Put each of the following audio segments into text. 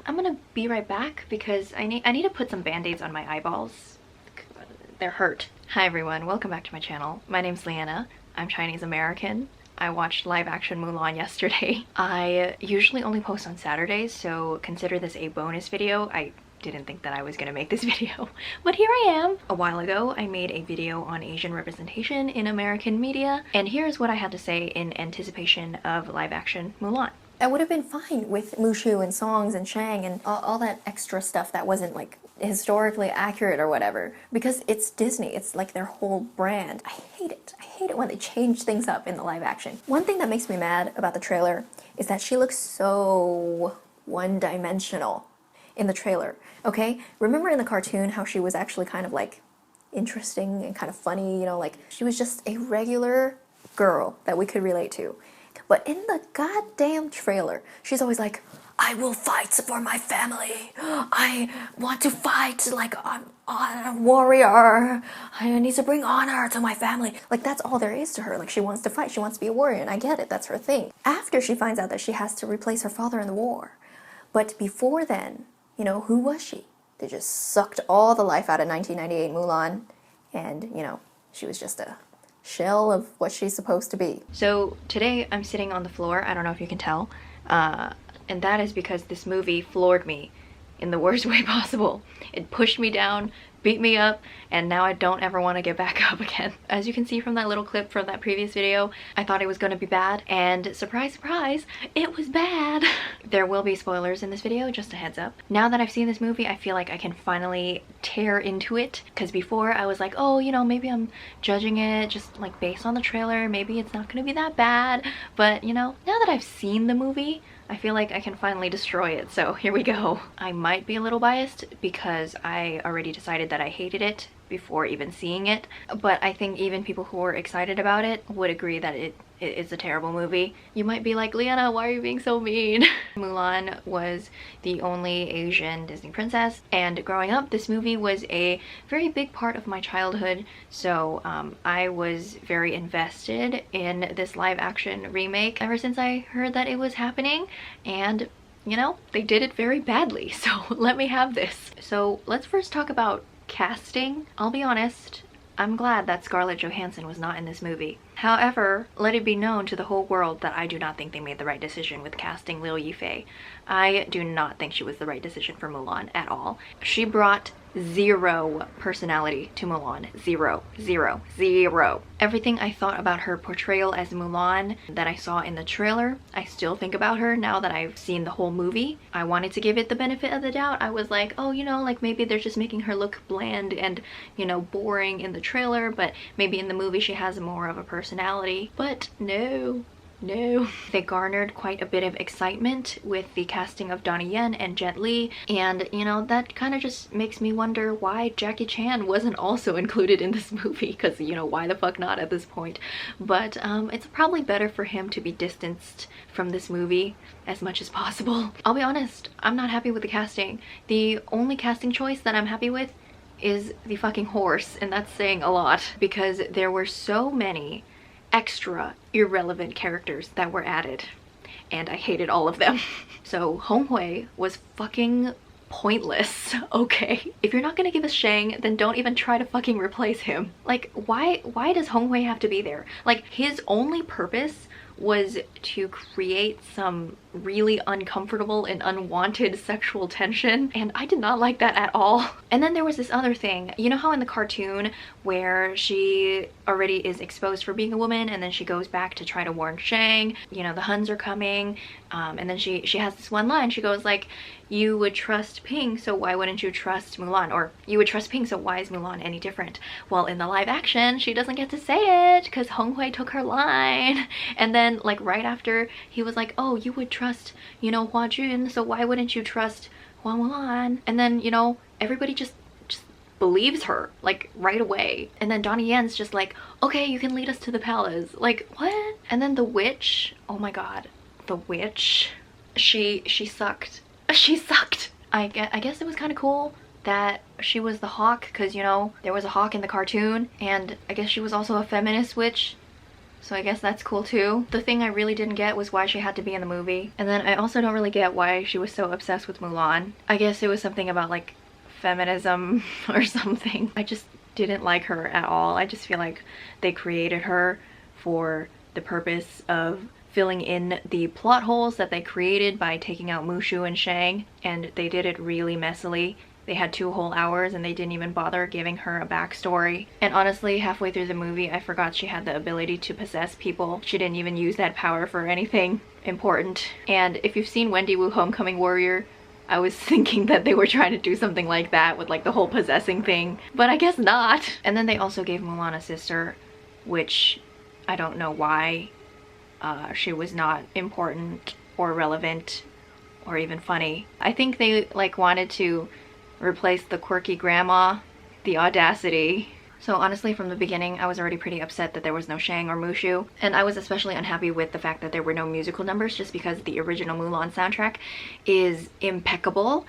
I'm gonna be right back because I need to put some band-aids on my eyeballs. They're hurt. Hi everyone, welcome back to my channel. My name's Leanna. I'm Chinese American. I watched live action Mulan yesterday. I usually only post on Saturdays, so consider this a bonus video. I didn't think that I was gonna make this video, but here I am. A while ago, I made a video on Asian representation in American media, and here's what I had to say in anticipation of live action Mulan. I would have been fine with Mushu and songs and Shang and all that extra stuff that wasn't like historically accurate or whatever, because it's Disney. It's like their whole brand. I hate it. I hate it when they change things up in the live action. One thing that makes me mad about the trailer is that she looks so one-dimensional in the trailer, okay? Remember in the cartoon how she was actually kind of like interesting and kind of funny, you know, like she was just a regular girl that we could relate to. But in the goddamn trailer, she's always like, I will fight for my family. I want to fight like I'm a warrior. I need to bring honor to my family. Like that's all there is to her. Like she wants to fight. She wants to be a warrior, and I get it. That's her thing. After she finds out that she has to replace her father in the war. But before then, you know, who was she? They just sucked all the life out of 1998 Mulan, and, you know, she was just a shell of what she's supposed to be. So today I'm sitting on the floor, I don't know if you can tell, and that is because this movie floored me in the worst way possible. It pushed me down, beat me up, and now I don't ever want to get back up again. As you can see from that little clip from that previous video, I thought it was going to be bad, and surprise, surprise, it was bad. There will be spoilers in this video, just a heads up. Now that I've seen this movie, I feel like I can finally tear into it, because before I was like, oh, you know, maybe I'm judging it just like based on the trailer, maybe it's not going to be that bad, but you know, now that I've seen the movie, I feel like I can finally destroy it, so here we go. I might be a little biased because I already decided that I hated it before even seeing it, but I think even people who were excited about it would agree that it is a terrible movie. You might be like, Leanna, why are you being so mean? Mulan was the only Asian Disney princess, and growing up, this movie was a very big part of my childhood, so I was very invested in this live action remake ever since I heard that it was happening, and you know, they did it very badly, so let me have this. So let's first talk about casting. I'll be honest, I'm glad that Scarlett Johansson was not in this movie. However, let it be known to the whole world that I do not think they made the right decision with casting Lil Yifei. I do not think she was the right decision for Mulan at all. She brought zero personality to Mulan. Zero, zero, zero. Everything I thought about her portrayal as Mulan that I saw in the trailer, I still think about her now that I've seen the whole movie. I wanted to give it the benefit of the doubt. I was like, oh, you know, like maybe they're just making her look bland and, you know, boring in the trailer, but maybe in the movie she has more of a personality. But no. No. They garnered quite a bit of excitement with the casting of Donnie Yen and Jet Li, and you know, that kind of just makes me wonder why Jackie Chan wasn't also included in this movie, because you know, why the fuck not at this point. But it's probably better for him to be distanced from this movie as much as possible. I'll be honest, I'm not happy with the casting. The only casting choice that I'm happy with is the fucking horse, and that's saying a lot, because there were so many extra irrelevant characters that were added, and I hated all of them. So Hong Hui was fucking pointless, okay? If you're not gonna give us Shang, then don't even try to fucking replace him. Like, why does Hong Hui have to be there? Like, his only purpose was to create some really uncomfortable and unwanted sexual tension, and I did not like that at all. And then there was this other thing. You know how in the cartoon where she already is exposed for being a woman and then she goes back to try to warn Shang, you know, the Huns are coming, and then she has this one line. She goes like, you would trust Ping, so why wouldn't you trust Mulan? Or you would trust Ping, so why is Mulan any different? Well, in the live action, she doesn't get to say it because Hong Hui took her line. And then like right after, he was like, oh, you would trust, you know, Hua Jun, so why wouldn't you trust Hua Mulan? And then, you know, everybody just believes her like right away. And then Donnie Yen's just like, okay, you can lead us to the palace. Like, what? And then the witch, oh my god, the witch, she sucked. She sucked. I guess it was kind of cool that she was the hawk, because you know, there was a hawk in the cartoon, and I guess she was also a feminist witch, so I guess that's cool too. The thing I really didn't get was why she had to be in the movie. And then I also don't really get why she was so obsessed with Mulan. I guess it was something about like feminism or something. I just didn't like her at all. I just feel like they created her for the purpose of filling in the plot holes that they created by taking out Mushu and Shang, and they did it really messily. They had 2 whole hours and they didn't even bother giving her a backstory. And honestly, halfway through the movie, I forgot she had the ability to possess people. She didn't even use that power for anything important. And if you've seen Wendy Wu Homecoming Warrior, I was thinking that they were trying to do something like that with like the whole possessing thing, but I guess not. And then they also gave Mulan a sister, which I don't know why. She was not important or relevant or even funny. I think they like wanted to replace the quirky grandma, the audacity. So honestly, from the beginning, I was already pretty upset that there was no Shang or Mushu. And I was especially unhappy with the fact that there were no musical numbers, just because the original Mulan soundtrack is impeccable.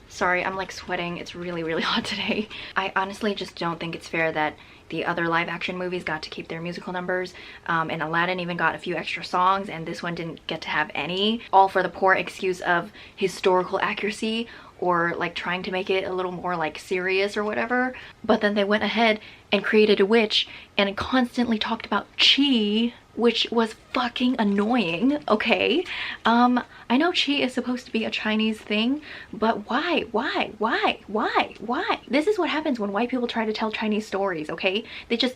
Sorry, I'm like sweating. It's really, really hot today. I honestly just don't think it's fair that the other live action movies got to keep their musical numbers, and Aladdin even got a few extra songs, and this one didn't get to have any, all for the poor excuse of historical accuracy or like trying to make it a little more like serious or whatever. But then they went ahead and created a witch and constantly talked about chi, which was fucking annoying, okay? I know chi is supposed to be a Chinese thing, but why? This is what happens when white people try to tell Chinese stories, okay? They just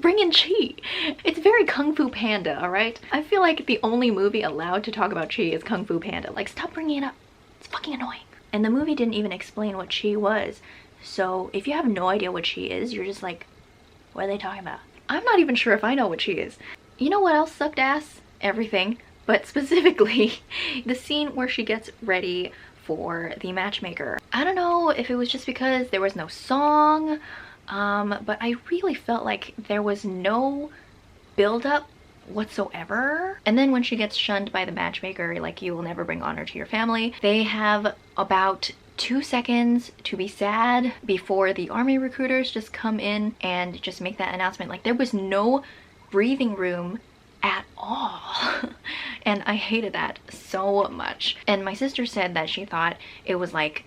bring in chi. It's very Kung Fu Panda, all right? I feel like the only movie allowed to talk about chi is Kung Fu Panda. Like, stop bringing it up. It's fucking annoying. And the movie didn't even explain what chi was. So if you have no idea what chi is, you're just like, what are they talking about? I'm not even sure if I know what chi is. You know what else sucked ass? Everything. But specifically, the scene where she gets ready for the matchmaker. I don't know if it was just because there was no song, but I really felt like there was no build-up whatsoever. And then when she gets shunned by the matchmaker, like, you will never bring honor to your family, they have about 2 seconds to be sad before the army recruiters just come in and just make that announcement. Like, there was no breathing room at all. And I hated that so much. And my sister said that she thought it was like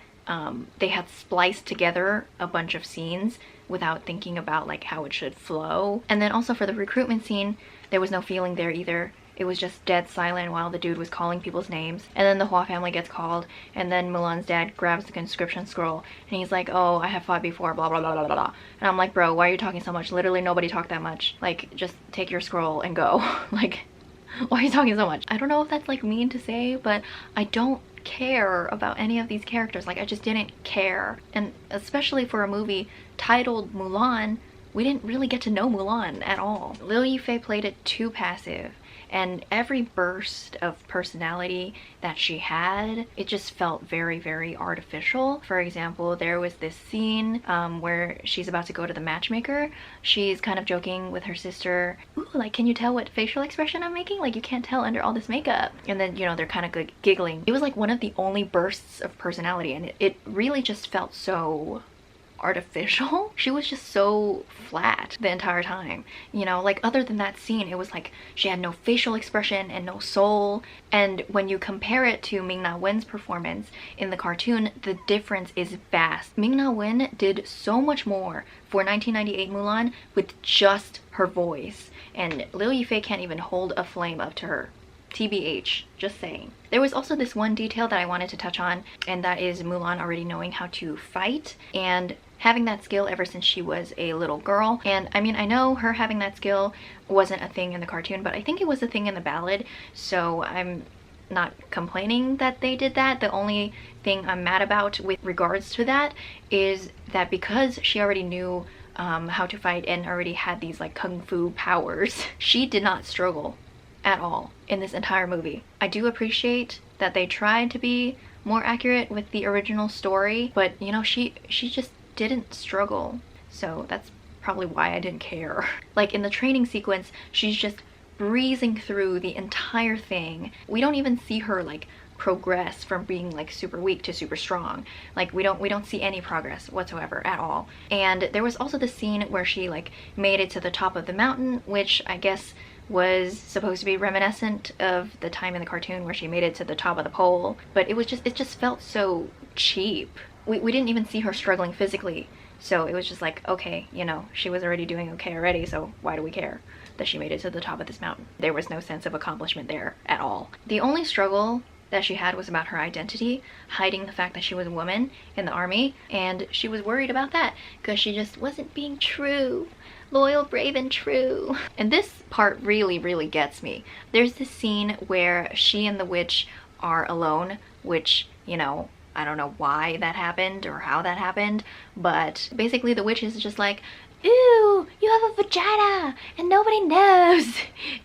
they had spliced together a bunch of scenes without thinking about like how it should flow. And then also for the recruitment scene, there was no feeling there either. It was just dead silent while the dude was calling people's names. And then the Hua family gets called, and then Mulan's dad grabs the conscription scroll and he's like, oh, I have fought before, blah blah blah blah blah. And I'm like, bro, why are you talking so much? Literally nobody talked that much. Like, just take your scroll and go. Like, why are you talking so much? I don't know if that's like mean to say, but I don't care about any of these characters. Like, I just didn't care. And especially for a movie titled Mulan, we didn't really get to know Mulan at all. Liu Yifei played it too passive, and every burst of personality that she had, it just felt very, very artificial. For example, there was this scene where she's about to go to the matchmaker. She's kind of joking with her sister, ooh, like, can you tell what facial expression I'm making? Like, you can't tell under all this makeup. And then, you know, they're kind of like giggling. It was like one of the only bursts of personality, and it really just felt so artificial. She was just so flat the entire time, you know. Like, other than that scene, it was like she had no facial expression and no soul. And when you compare it to Ming-Na Wen's performance in the cartoon, the difference is vast. Ming-Na Wen did so much more for 1998 Mulan with just her voice, and Liu Yifei can't even hold a flame up to her. TBH, just saying. There was also this one detail that I wanted to touch on, and that is Mulan already knowing how to fight and having that skill ever since she was a little girl. And I mean, I know her having that skill wasn't a thing in the cartoon, but I think it was a thing in the ballad, so I'm not complaining that they did that. The only thing I'm mad about with regards to that is that because she already knew how to fight and already had these like kung fu powers, she did not struggle at all in this entire movie. I do appreciate that they tried to be more accurate with the original story, but you know, she just didn't struggle, so that's probably why I didn't care. Like, in the training sequence, she's just breezing through the entire thing. We don't even see her like progress from being like super weak to super strong. Like we don't see any progress whatsoever at all. And there was also the scene where she like made it to the top of the mountain, which I guess was supposed to be reminiscent of the time in the cartoon where she made it to the top of the pole, but it just felt so cheap. We didn't even see her struggling physically, so it was just like, okay, you know, she was already doing okay already, so why do we care that she made it to the top of this mountain? There was no sense of accomplishment there at all. The only struggle that she had was about her identity, hiding the fact that she was a woman in the army, and she was worried about that because she just wasn't being true. Loyal, brave, and true. And this part really, really gets me. There's this scene where she and the witch are alone, which, you know, I don't know why that happened or how that happened, but basically the witch is just like, ooh, you have a vagina and nobody knows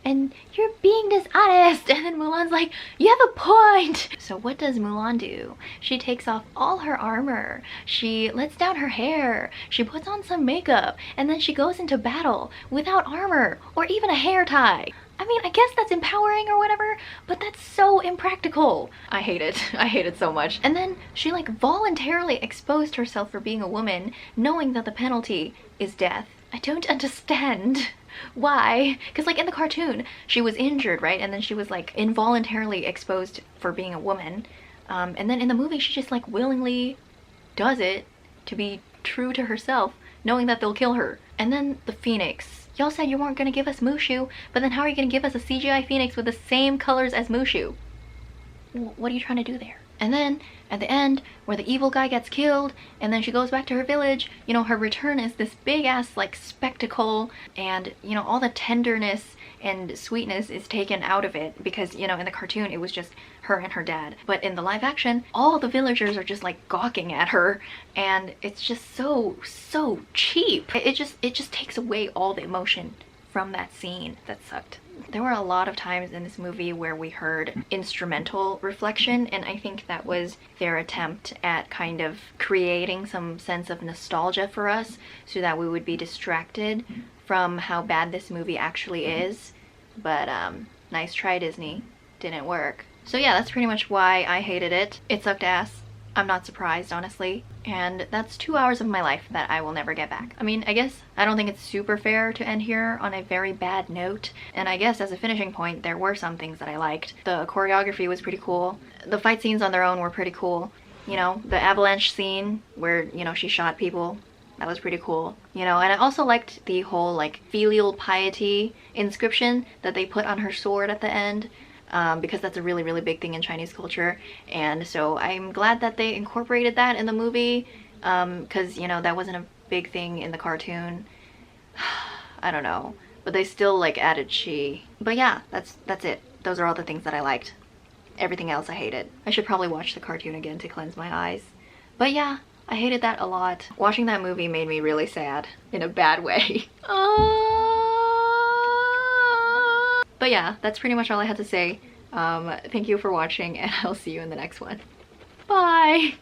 and you're being dishonest. And then Mulan's like, you have a point. So what does Mulan do? She takes off all her armor, she lets down her hair, she puts on some makeup, and then she goes into battle without armor or even a hair tie. I mean, I guess that's empowering or whatever, but that's so impractical. I hate it. I hate it so much. And then she like voluntarily exposed herself for being a woman, knowing that the penalty is death. I don't understand. Why? Because like in the cartoon, she was injured, right? And then she was like involuntarily exposed for being a woman. And then in the movie, she just like willingly does it to be true to herself, knowing that they'll kill her. And then the Phoenix. Y'all said you weren't gonna give us Mushu, but then how are you gonna give us a CGI Phoenix with the same colors as Mushu? What are you trying to do there? And then at the end, where the evil guy gets killed, and then she goes back to her village, you know, her return is this big ass like spectacle, and you know, all the tenderness and sweetness is taken out of it because, you know, in the cartoon it was just her and her dad, but in the live action all the villagers are just like gawking at her, and it's just so cheap. It just takes away all the emotion from that scene. That sucked. There were a lot of times in this movie where we heard instrumental reflection, and I think that was their attempt at kind of creating some sense of nostalgia for us so that we would be distracted from how bad this movie actually is. But nice try, Disney. Didn't work. So yeah, that's pretty much why I hated it. It sucked ass. I'm not surprised, honestly. And that's 2 hours of my life that I will never get back. I mean, I guess I don't think it's super fair to end here on a very bad note. And I guess as a finishing point, there were some things that I liked. The choreography was pretty cool. The fight scenes on their own were pretty cool. You know, the avalanche scene where, you know, she shot people. That was pretty cool. You know, and I also liked the whole like filial piety inscription that they put on her sword at the end. Because that's a really, really big thing in Chinese culture. And so I'm glad that they incorporated that in the movie, because, you know, that wasn't a big thing in the cartoon. I don't know. But they still, like, added she. But yeah, that's it. Those are all the things that I liked. Everything else I hated. I should probably watch the cartoon again to cleanse my eyes. But yeah, I hated that a lot. Watching that movie made me really sad. In a bad way. But yeah, that's pretty much all I had to say. Thank you for watching, and I'll see you in the next one. Bye!